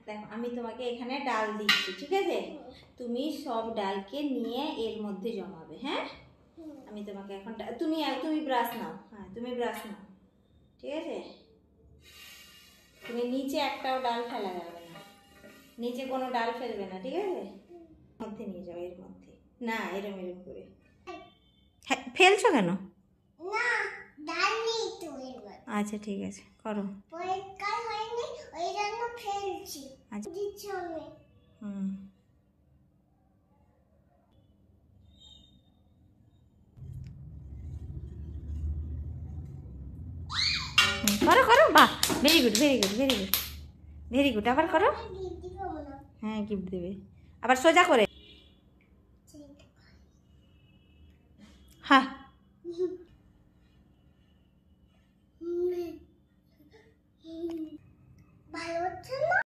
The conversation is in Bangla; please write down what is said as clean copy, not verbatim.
দেখো আমি তোমাকে এখানে ডাল দিচ্ছি, ঠিক আছে? তুমি সব ডালকে নিয়ে এর মধ্যে জমাবে। হ্যাঁ, আমি তোমাকে এখন তুমি তুমি ব্রাশ নাও। হ্যাঁ, তুমি ব্রাশ নাও, ঠিক আছে? তুমি নিচে একটাও ডাল ফেলা যাবে না, নিচে কোনো ডাল ফেলবে না, ঠিক আছে? মধ্যে নিয়ে যাও, এর মধ্যে না, এরম এরম করে। হ্যাঁ, ফেলছো কেন? না, ডাল নেই তো এর মধ্যে। আচ্ছা ঠিক আছে, করো। পরিষ্কার হয়নি, ওই জন্য ফেলছি। আচ্ছা। দিচ্ছি আমি। করো করো, বাহ, very good very good very good very good. আবার করো। হ্যাঁ, গিফট দেবে। আবার সোজা করে। হ্যাঁ, ভালো হচ্ছে না?